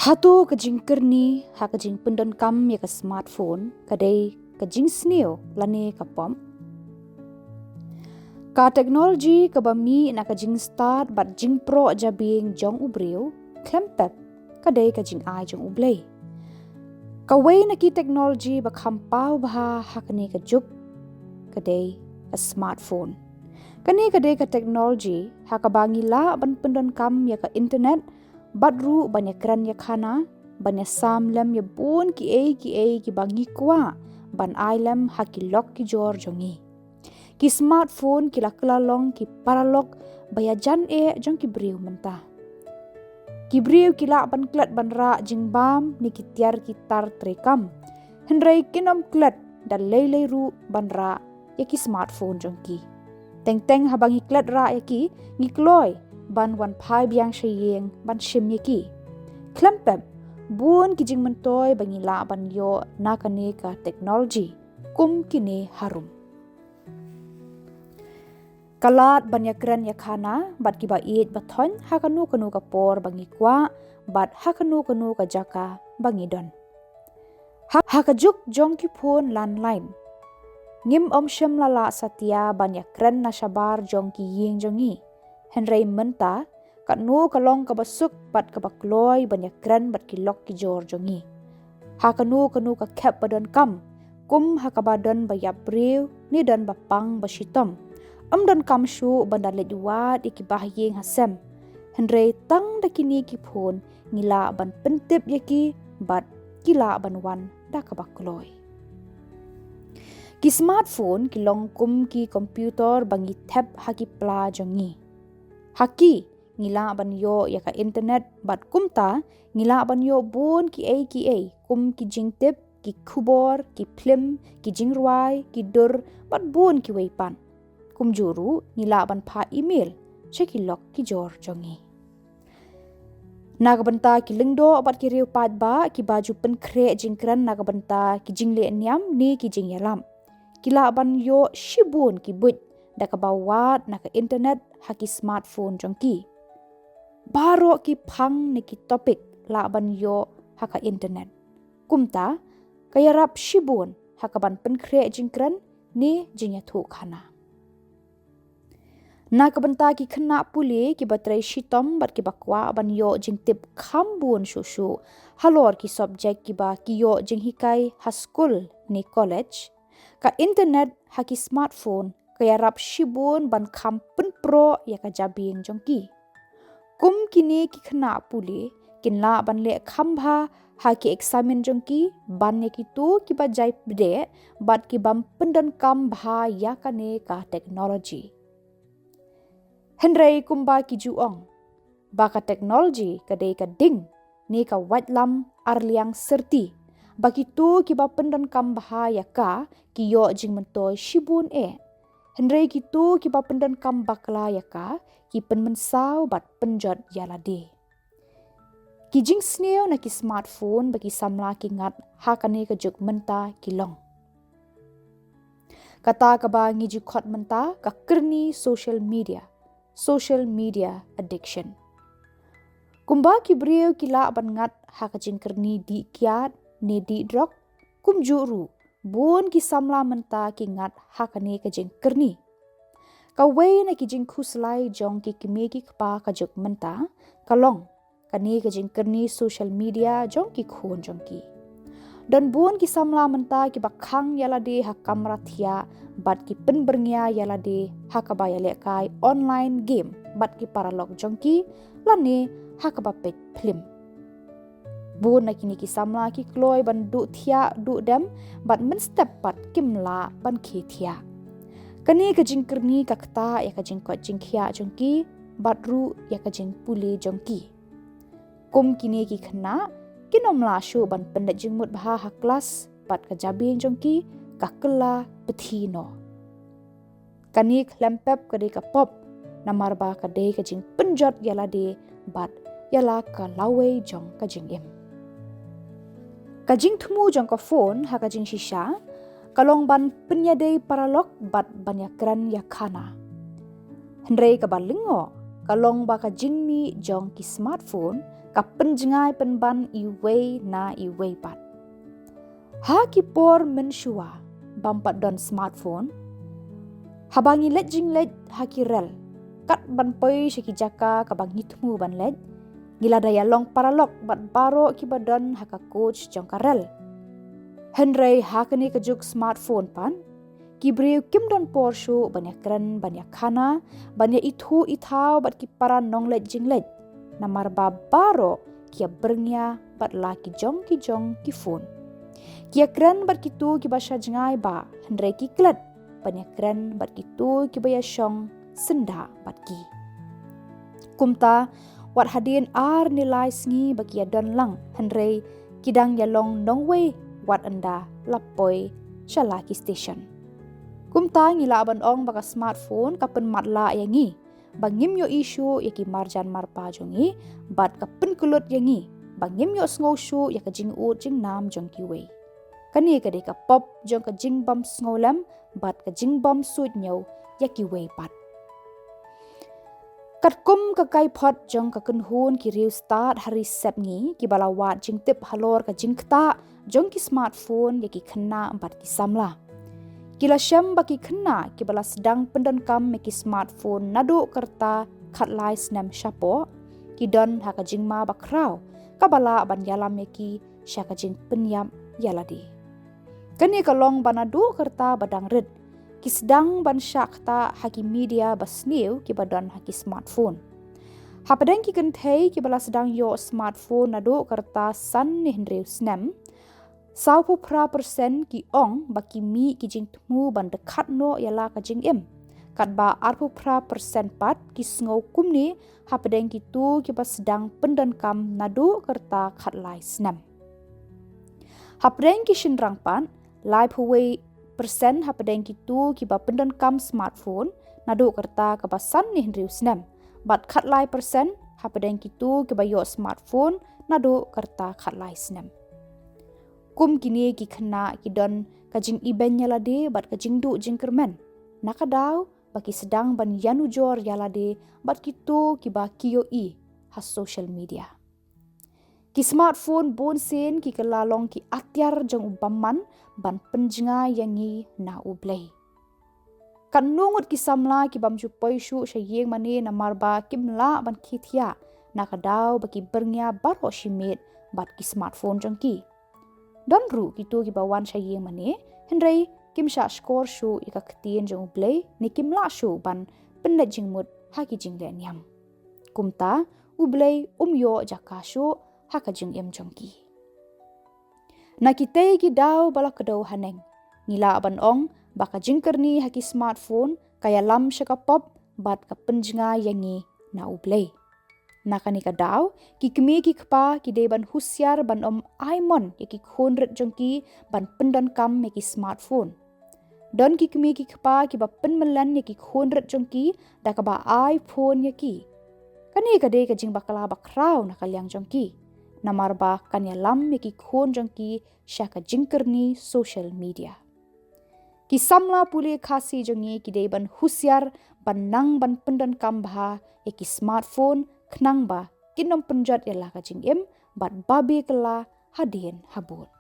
Hatu kajing kerni ha kajing pendon kam ya ka smartphone kadai kajing sneo lane ka pom. Ka teknologi ka bami na kajing start bat jing pro jabing jong ubreu klempep kadai kajing ai jong ublei. Kawai na ki teknologi ba kampau bah ha kani ka juk kadai ka smartphone. Kani kadai ka teknologi ha ka bangi la ban pendon kam ya ka internet badru banyak keran ya khana banyak sam lem ya bun ki bangi kwa ban ailem haki lok ki jor jongi ki smartphone ki laklalong ki paralok bayajan jong ki briu menta ki briu ki la ban klat ban ra jing bam ni ki tiar ki tar trekam hendrai kinom klat dan lei ru ban ra ya ki smartphone jongki teng habangi klat ra ya ki ngikloi ban wan pai biang shayeng ban shim yaki klempep bun kijing mentoy bangi la ban yo nakane ka teknologi kum kini harum kalat banyakran yakana bat kiba it bathon hakanu kanu kapor bangi kwa bat hakanu kanu ka jaka bangi don hakajuk jong ki phone landline ngim sham lala satya banyakran na shabar jong ki yeng jongi Henry menta kat nu kalong ka basuk bat ka bakloi banyak kran bat ki lok ki jor jongi ha kanu ka kep badon kam kum ha ka badon bayap briu ni dan bapang basitom don kam shu bandar lejuat iki bahyeng hasem Henry tang da kini ki phone ngila ban pentip yaki bat kila ban wan da ka bakloi ki smartphone ki long kum ki komputer bangi tab ha ki pla jongi Haki ngila ban yo ya ka internet bat kumta ngila ban yo bun ki kum ki jingtip ki KHUBOR ki film ki jingruai ki dur bat bun ki weipan kum juru ngila ban pha email cheki lok ki jor jongi naga banta ki lingdo bat ki riu pat ba ki baju pen kre jingkran naga banta ki jingle NIAM ni ki jing yalam kila ban yo shibun ki but da ka bawat na ka internet haki smartphone jongki baro ki phang ni ki topic la ban yo haka internet kumta kaya rap shibun haka ban pen kre jingkran ni jinya thu khana na ka banta ki khna puli ki batrai shitom bat ki bakwa ban yo jingtip khambun shushu halor ki subject ki ba ki yo jinghikai ha school ni college ka internet haki smartphone kaya rap shibun ban kampen pro ya ka jabing jongki kum kini ki khna puli kinla ban le khambha ha ki examine jongki ban ya ki tu ki ba jai bde bat ki bam pendan kam bha ya ka ne ka technology henrei kumba ki juong ba ka technology ka dei ka ding ni ka watlam arliang serti baki tu ki ba pendan kam bha ya ka ki yo jing mentoy shibun Henry kitu ki pendan kam bakla ya ka ki pen mensau bat penjot yalade. Ki jing sneo na ki smartphone bagi samla ki ngat hakane ke juk menta kilong. Kata ka ba ngi khot menta ka kerni social media addiction. Kumba ki breu ki la ban ngat hakajing kerni di kiat ne di drok kum juru bun ki samla menta ki ngat hakane ka jing kerni kawai na ki jing khuslai jong ki kime ki kpa ka juk menta kalong kani ka jing kerni social media jong ki khon jong ki dan bun ki samla menta ki bakhang yala de ha kamra thia bat ki pen berngya yala de ha ka ba yale kai online game bat ki paralog jong ki lane ha ka ba pet film Bun na kini ki samla ki kloi ban du thia du dem bat men step pat kimla ban ki thia kani ka jingkerni ka kta ya ka jing ko jing khia jongki bat ru ya ka jing puli jongki kum kini ki khna kinom la shu ban pendat jingmut bha ha kelas bat ka jabing jongki ka kela pethino kani klempep ka de ka pop namar ba ka de ka jing penjot yala de bat yala ka lawe jong ka jing em Kajing thumu jong ka phone ha kajing shisha kalong ban penyadai paralok bat banyakran ya khana Henry ka balingo kalong ba kajing mi jong ki smartphone kapen jengai penban iwei na iwei pat. Ha kipor mensyua bampat don smartphone. Habangi let jing let hakirel. Kat ban poi syaki jaka kabang hitmu ban let. Gila daya long paralok bat baro kibadon haka coach jong karel. Henry hakani kejuk smartphone pan. Kibriu kim don porshu banyak keren banyak kana banyak itu itau bat kipara nong let jing let. Namar baro kia bernya bat laki jong ki phone. Kia keren bat kitu ki basha jengai ba Henry ki klet banyak keren bat kitu ki baya syong senda bat ki. Kumta wat hadin ar nilai sngi bagi adon lang Henry kidang yalong nongway wat anda lapoi shalaki station. Kumta ngila aban ong baka smartphone kapen matla yangi bangim yo isu yaki marjan marpa jongi bat kapen kulut yangi bangim yo sngo shu yaka jing ut jing nam jong kiwe. Kani kade ka pop jong ka jing bam sngolam bat ka jing bam suit nyaw yaki we pat. Katkum ka kai pot jong ka kunhun ki riu start hari sep ngi ki balawat jing tip halor ka jing kta jong ki smartphone yaki kena empat ki samla. Kila syam baki kena ki bala sedang pendan kam meki smartphone nadu kerta katlai snam syapo ki don haka jing ma bakrau ka bala ban yalam meki syaka jing penyam yaladi. Kani kalong banadu kerta badang red ki sedang ban syakta haki media basniu ki badan haki smartphone. Hapadang ki kentei ki bala sedang yo smartphone nadu kerta san ni hendriu snam. 90% ki ong baki mi ki jing temu ban dekat no yala ka jing em. Kat ba 40% pat ki sngo kumni hapadang ki tu ki ba sedang pendan kam nadu kerta kat lai snam. Hapadang ki shinrang pan lai huwei persen hapadang ki tu ki ba pendan kam smartphone nadu kerta ka ba san ni hendriu snam. Bat kat lai persen hapadang ki tu ki ba yo smartphone nadu kerta kat lai snam. Kum kini ki kena ki don kajing iben yalade bat kajing du jing kermen. Nakadaw baki sedang ban yanujor yalade bat kitu ki ba kiyo i has social media. Ki smartphone bon sen ki kelalong ki Atiar jong Bymman ban penjenga yangi na ublay. Kan nungut ki samla ki bam jupoi shu syayeng mane namar ba kimla ban kithia. Nakadaw baki bernya baro shimit bat ki smartphone jong ki. Don ru kitu ki bawan syayeng mane Henry kim sha skor shu ika ketien jong ublay ni kim la shu ban penlet jing mut haki jing le NIAM. Kumta ublay yo jaka shu haka jing em jong ki. Na kitay ki daw bala kadaw haneng. Ngila aban ong baka jing kerni haki smartphone kaya lam syaka pop bat ka penjenga yangi na ublay. Nakani kadaw ki kemi ki kpa ki de ban husyar ban aimon yaki khonret jongki ban pendan kam meki smartphone. Don ki kemi ki kpa ki ba penmelan yaki khonret jongki da ka ba iPhone yaki. Kani kade ka jing bakala bakraw nakalyang jongki. Namar ba kanya lam yaki khon jongki syaka jingkerni social media. Ki samla puli khasi jongi ki de ban husyar ban nang ban pendan kam bah yaki smartphone kenang ba kinom penjat yala ka jing em bat babi kela hadien habut.